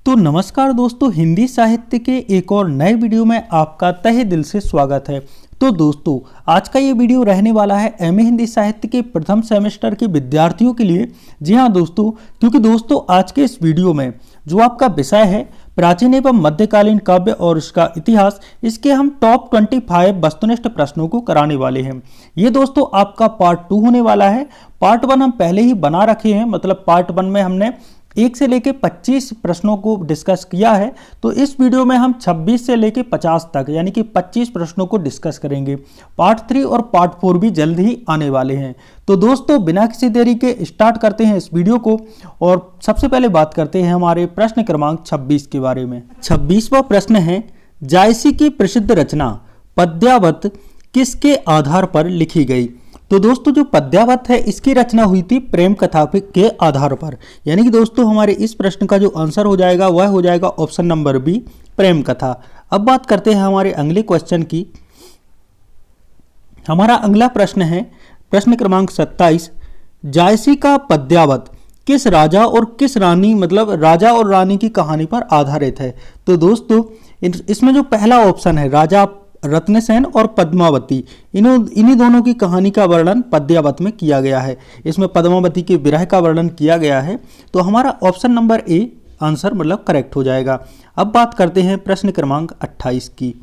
तो नमस्कार दोस्तों, हिंदी साहित्य के एक और नए वीडियो में आपका तहे दिल से स्वागत है। तो दोस्तों, आज का ये वीडियो रहने वाला है एमए हिंदी साहित्य के प्रथम सेमेस्टर के विद्यार्थियों के लिए। जी हाँ दोस्तों, क्योंकि दोस्तों आज के इस वीडियो में जो आपका विषय है प्राचीन एवं मध्यकालीन काव्य और इसका इतिहास, इसके हम टॉप 25 वस्तुनिष्ठ प्रश्नों को कराने वाले हैं। ये दोस्तों आपका पार्ट 2 होने वाला है। पार्ट 1 हम पहले ही बना रखे हैं, मतलब पार्ट 1 में हमने 1 से लेके 25 प्रश्नों को डिस्कस किया है। तो इस वीडियो में हम 26 से लेके 50 तक यानी कि 25 प्रश्नों को डिस्कस करेंगे। पार्ट 3 और पार्ट 4 भी जल्द ही आने वाले हैं। तो दोस्तों बिना किसी देरी के स्टार्ट करते हैं इस वीडियो को और सबसे पहले बात करते हैं हमारे प्रश्न क्रमांक 26 के बारे में। 26वां प्रश्न है, जायसी की प्रसिद्ध रचना पद्यावत किसके आधार पर लिखी गई? तो दोस्तों जो पद्यावत है इसकी रचना हुई थी प्रेम कथा के आधार पर, यानी कि दोस्तों हमारे इस प्रश्न का जो आंसर हो जाएगा वह हो जाएगा ऑप्शन नंबर बी, प्रेम कथा। अब बात करते हैं हमारे अगले क्वेश्चन की। हमारा अगला प्रश्न है प्रश्न क्रमांक 27, जायसी का पद्यावत किस राजा और किस रानी, मतलब राजा और रानी की कहानी पर आधारित है? तो दोस्तों इसमें जो पहला ऑप्शन है राजा रत्नसेन और पद्मावती, इन्हीं दोनों की कहानी का वर्णन पद्यावत में किया गया है। इसमें पद्मावती के विरह का वर्णन किया गया है। तो हमारा ऑप्शन नंबर ए आंसर मतलब करेक्ट हो जाएगा। अब बात करते हैं प्रश्न क्रमांक 28 की।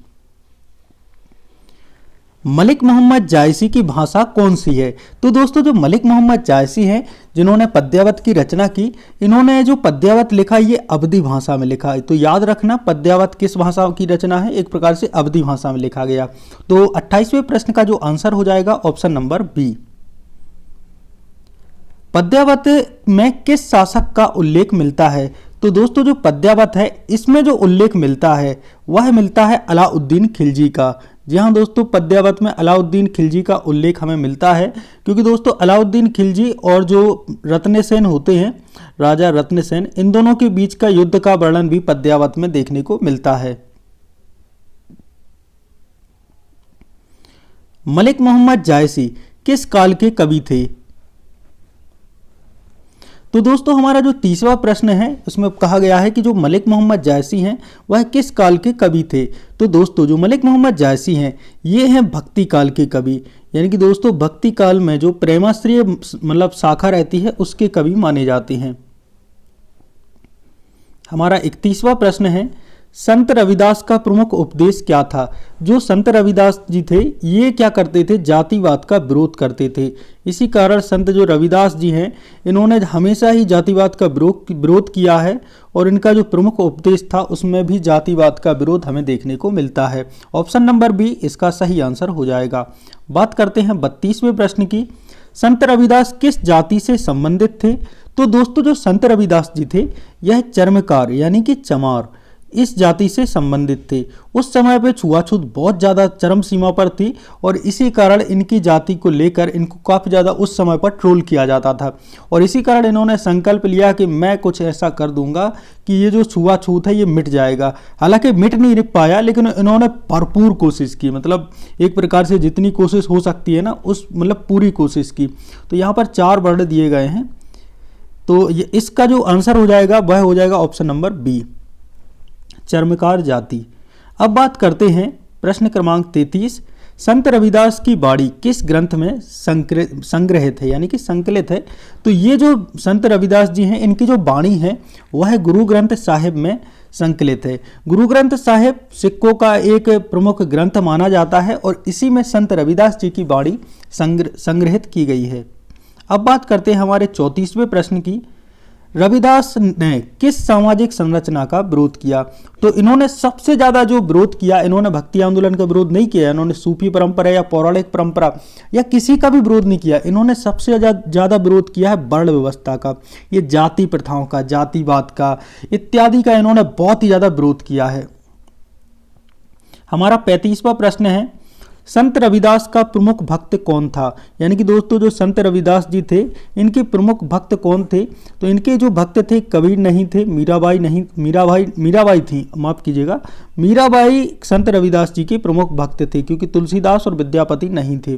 मलिक मोहम्मद जायसी की भाषा कौन सी है? तो दोस्तों जो मलिक मोहम्मद जायसी हैं जिन्होंने पद्यावत की रचना की, इन्होंने जो पद्यावत लिखा ये अवधी भाषा में लिखा है। तो याद रखना पद्यावत किस भाषा की रचना है, एक प्रकार से अवधी भाषा में लिखा गया। तो 28वें प्रश्न का जो आंसर हो जाएगा ऑप्शन नंबर बी। पद्यावत में किस शासक का उल्लेख मिलता है? तो दोस्तों जो पद्यावत है इसमें जो उल्लेख मिलता है वह मिलता है अलाउद्दीन खिलजी का। जी हाँ दोस्तों, पद्यावत में अलाउद्दीन खिलजी का उल्लेख हमें मिलता है, क्योंकि दोस्तों अलाउद्दीन खिलजी और जो रत्नसेन होते हैं, राजा रत्नसेन, इन दोनों के बीच का युद्ध का वर्णन भी पद्यावत में देखने को मिलता है। मलिक मोहम्मद जायसी किस काल के कवि थे? तो दोस्तों हमारा जो 30वां प्रश्न है उसमें कहा गया है कि जो मलिक मोहम्मद जायसी हैं वह किस काल के कवि थे? तो दोस्तों जो मलिक मोहम्मद जायसी हैं ये हैं भक्ति काल के कवि, यानी कि दोस्तों भक्ति काल में जो प्रेमाश्रय मतलब शाखा रहती है उसके कवि माने जाते हैं। हमारा 31वां प्रश्न है, संत रविदास का प्रमुख उपदेश क्या था? जो संत रविदास जी थे ये क्या करते थे? जातिवाद का विरोध करते थे। इसी कारण संत जो रविदास जी हैं इन्होंने हमेशा ही जातिवाद का विरोध किया है और इनका जो प्रमुख उपदेश था उसमें भी जातिवाद का विरोध हमें देखने को मिलता है। ऑप्शन नंबर बी इसका सही आंसर हो जाएगा। बात करते हैं 32वें प्रश्न की। संत रविदास किस जाति से संबंधित थे? तो दोस्तों जो संत रविदास जी थे यह चर्मकार यानी कि चमार इस जाति से संबंधित थे। उस समय पे छुआछूत बहुत ज़्यादा चरम सीमा पर थी और इसी कारण इनकी जाति को लेकर इनको काफ़ी ज़्यादा उस समय पर ट्रोल किया जाता था और इसी कारण इन्होंने संकल्प लिया कि मैं कुछ ऐसा कर दूंगा कि ये जो छुआछूत है ये मिट जाएगा। हालांकि मिट नहीं पाया, लेकिन इन्होंने भरपूर कोशिश की, मतलब एक प्रकार से जितनी कोशिश हो सकती है ना उस मतलब पूरी कोशिश की। तो यहाँ पर 4 वर्ण दिए गए हैं, तो इसका जो आंसर हो जाएगा वह हो जाएगा ऑप्शन नंबर बी, चर्मकार जाति। अब बात करते हैं प्रश्न क्रमांक 33, संत रविदास की बाणी किस ग्रंथ में संग्रहित है यानी कि संकलित है? तो ये जो संत रविदास जी हैं इनकी जो बाणी है वह गुरु ग्रंथ साहिब में संकलित है। गुरु ग्रंथ साहिब सिक्कों का एक प्रमुख ग्रंथ माना जाता है और इसी में संत रविदास जी की बाणी संग्रहित की गई है। अब बात करते हैं हमारे 34वें प्रश्न की। रविदास ने किस सामाजिक संरचना का विरोध किया? तो इन्होंने सबसे ज्यादा जो विरोध किया, इन्होंने भक्ति आंदोलन का विरोध नहीं किया, इन्होंने सूफी परंपरा या पौराणिक परंपरा या किसी का भी विरोध नहीं किया। इन्होंने सबसे ज्यादा विरोध किया है वर्ण व्यवस्था का, ये जाति प्रथाओं का, जातिवाद का इत्यादि का इन्होंने बहुत ही ज्यादा विरोध किया है। हमारा 35वां प्रश्न है, संत रविदास का प्रमुख भक्त कौन था? यानी कि दोस्तों जो संत रविदास जी थे इनके प्रमुख भक्त कौन थे? तो इनके जो भक्त थे कबीर नहीं थे, मीराबाई थी, माफ कीजिएगा, मीराबाई संत रविदास जी के प्रमुख भक्त थे, क्योंकि तुलसीदास और विद्यापति नहीं थे।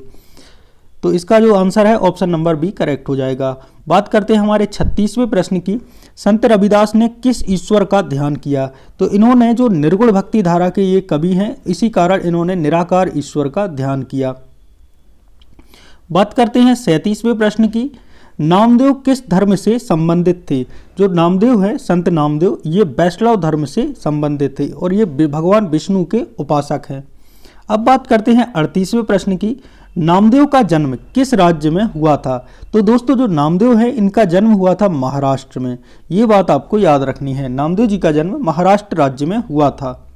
तो इसका जो आंसर है ऑप्शन नंबर बी करेक्ट हो जाएगा। बात करते हैं हमारे 36वें प्रश्न की, संत रविदास ने किस ईश्वर का ध्यान किया? तो इन्होंने जो निर्गुण भक्ति धारा के ये कवि हैं, इसी कारण इन्होंने निराकार ईश्वर का ध्यान किया। बात करते हैं 37वें प्रश्न की, नामदेव किस धर्म से संबंधित थे? जो नामदेव है, संत नामदेव, ये वैष्णव धर्म से संबंधित थे और ये भगवान विष्णु के उपासक हैं। अब बात करते हैं 38वें प्रश्न की, नामदेव का जन्म किस राज्य में हुआ था? तो दोस्तों जो नामदेव है, इनका जन्म हुआ था महाराष्ट्र में। ये बात आपको याद रखनी है, नामदेव जी का जन्म महाराष्ट्र राज्य में हुआ था।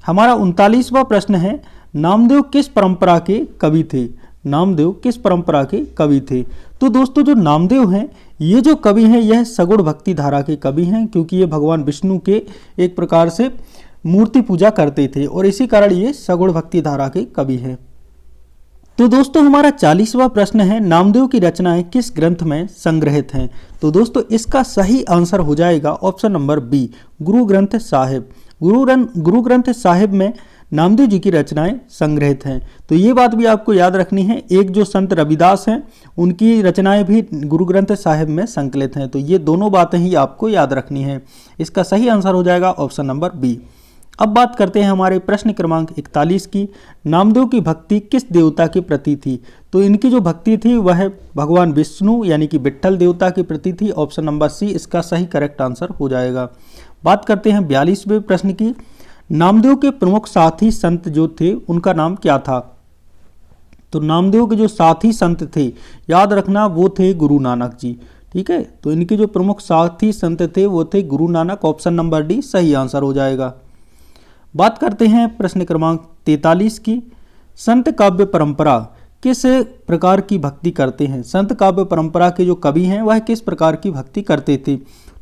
हमारा 39वां प्रश्न है, नामदेव किस परंपरा के कवि थे? नामदेव किस परंपरा के कवि थे? तो दोस्तों जो नामदेव हैं, ये जो कवि हैं, यह सगुण भक्ति धारा के कवि हैं, क्योंकि ये भगवान विष्णु के एक प्रकार से मूर्ति पूजा करते थे और इसी कारण ये सगुण भक्ति धारा के कवि हैं। तो दोस्तों हमारा 40वां प्रश्न है, नामदेव की रचनाएं किस ग्रंथ में संग्रहित हैं? तो दोस्तों इसका सही आंसर हो जाएगा option number B, Guru Granth Sahib. Guru Granth Sahib में नामदेव जी की रचनाएं संग्रहित हैं। तो ये बात भी आपको याद रखनी है, एक जो संत रविदास हैं, उनकी रचनाएं भी गुरु ग्रंथ साहिब में संकलित हैं। तो ये दोनों बातें ही आपको याद रखनी है। इसका सही आंसर हो जाएगा ऑप्शन नंबर बी। अब बात करते हैं हमारे प्रश्न क्रमांक 41 की, नामदेव की भक्ति किस देवता के प्रति थी? तो इनकी जो भक्ति थी वह भगवान विष्णु यानी कि विट्ठल देवता के प्रति थी। ऑप्शन नंबर सी इसका सही करेक्ट आंसर हो जाएगा। बात करते हैं 42वें प्रश्न की, नामदेव के प्रमुख साथी संत जो थे उनका नाम क्या था? तो नामदेव के जो साथी संत थे, याद रखना, वो थे गुरु नानक जी। ठीक है, तो इनके जो प्रमुख साथी संत थे वो थे Guru Nanak. Option number D सही आंसर हो जाएगा। बात करते हैं प्रश्न क्रमांक 43 की, संत काव्य परंपरा किस प्रकार की भक्ति करते हैं? संत काव्य परंपरा के जो कवि हैं वह किस प्रकार की भक्ति करते थे?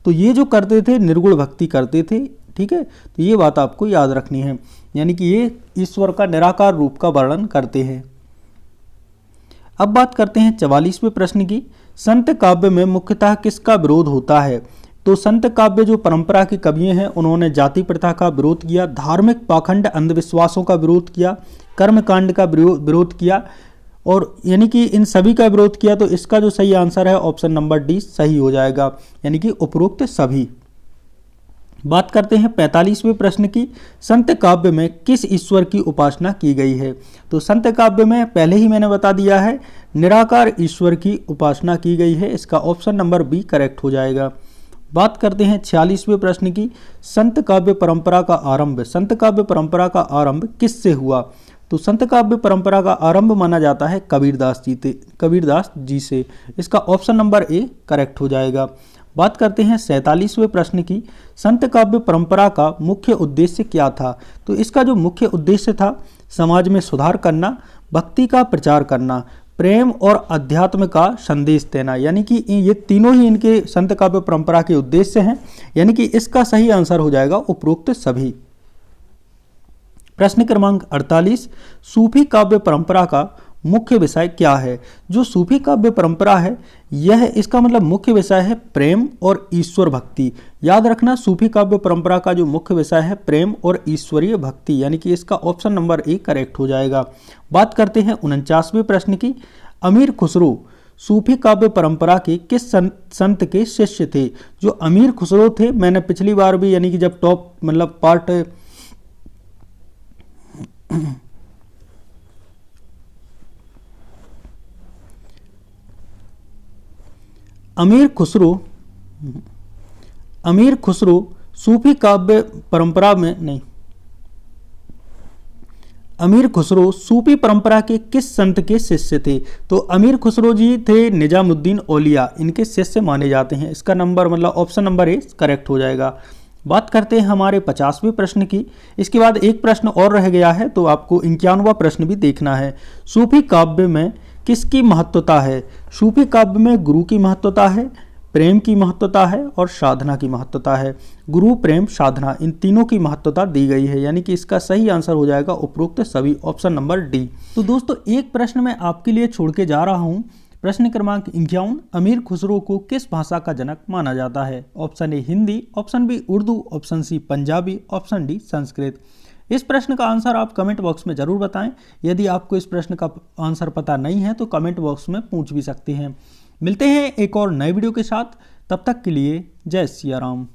तो ये जो करते थे निर्गुण भक्ति करते थे। ठीक है, तो ये बात आपको याद रखनी है, यानी कि ये ईश्वर का निराकार रूप का वर्णन करते हैं। अब बात करते हैं 44वें प्रश्न की, संत काव्य में मुख्यतः किसका विरोध होता है? तो संत काव्य जो परंपरा के कवि हैं उन्होंने जाति प्रथा का विरोध किया, धार्मिक पाखंड अंधविश्वासों का विरोध किया, कर्मकांड का विरोध किया, और यानी कि इन सभी का विरोध किया। तो इसका जो सही आंसर है ऑप्शन नंबर डी सही हो जाएगा, यानी कि उपरोक्त सभी। बात करते हैं 45वें प्रश्न की, संत काव्य में किस ईश्वर की उपासना की गई है? तो संत काव्य में पहले ही मैंने बता दिया है, निराकार ईश्वर की उपासना की गई है। इसका ऑप्शन नंबर बी करेक्ट हो जाएगा। बात करते हैं 46वें प्रश्न की, संत काव्य परंपरा का आरंभ, संत काव्य परंपरा का आरंभ किससे हुआ? तो संत काव्य परंपरा का आरंभ माना जाता है कबीरदास जी से। इसका ऑप्शन नंबर ए करेक्ट हो जाएगा। बात करते हैं 47वें प्रश्न की, संत काव्य परंपरा का मुख्य उद्देश्य क्या था? तो इसका जो मुख्य उद्देश्य था, समाज में सुधार करना, भक्ति का प्रचार करना, प्रेम और अध्यात्म का संदेश देना, यानी कि ये तीनों ही इनके संत काव्य परंपरा के उद्देश्य हैं, यानी कि इसका सही आंसर हो जाएगा उपरोक्त सभी। प्रश्न क्रमांक 48, सूफी काव्य परंपरा का मुख्य विषय क्या है? जो सूफी काव्य परंपरा है, यह इसका मतलब मुख्य विषय है प्रेम और ईश्वर भक्ति। याद रखना, सूफी काव्य परंपरा का जो मुख्य विषय है प्रेम और ईश्वरीय भक्ति, यानी कि इसका ऑप्शन नंबर ए करेक्ट हो जाएगा। बात करते हैं 49वें प्रश्न की, अमीर खुसरो सूफी काव्य परंपरा के किस संत के शिष्य थे? जो अमीर खुसरो थे, मैंने पिछली बार भी यानी कि जब टॉप मतलब पार्ट अमीर खुसरो सूफी काव्य परंपरा में नहीं, अमीर खुसरो सूफी परंपरा के किस संत के शिष्य थे? तो अमीर खुसरो जी थे निजामुद्दीन औलिया, इनके शिष्य माने जाते हैं। इसका नंबर मतलब ऑप्शन नंबर ए करेक्ट हो जाएगा। बात करते हैं हमारे 50वें प्रश्न की। इसके बाद एक प्रश्न और रह गया है, तो आपको 51वां प्रश्न भी देखना है। सूफी काव्य में किसकी महत्वता है? सूफी काव्य में गुरु की महत्वता है, प्रेम की महत्वता है और साधना की महत्वता है। गुरु, प्रेम, साधना, इन तीनों की महत्वता दी गई है, यानी कि इसका सही आंसर हो जाएगा उपरोक्त सभी, ऑप्शन नंबर डी। तो दोस्तों एक प्रश्न मैं आपके लिए छोड़ के जा रहा हूं। प्रश्न क्रमांक 51, अमीर खुसरो को किस भाषा का जनक माना जाता है? Option A Hindi, option B Urdu, option C Punjabi, option D Sanskrit. इस प्रश्न का आंसर आप कमेंट बॉक्स में जरूर बताएं। यदि आपको इस प्रश्न का आंसर पता नहीं है तो कमेंट बॉक्स में पूछ भी सकते हैं। मिलते हैं एक और नए वीडियो के साथ, तब तक के लिए जय सिया राम।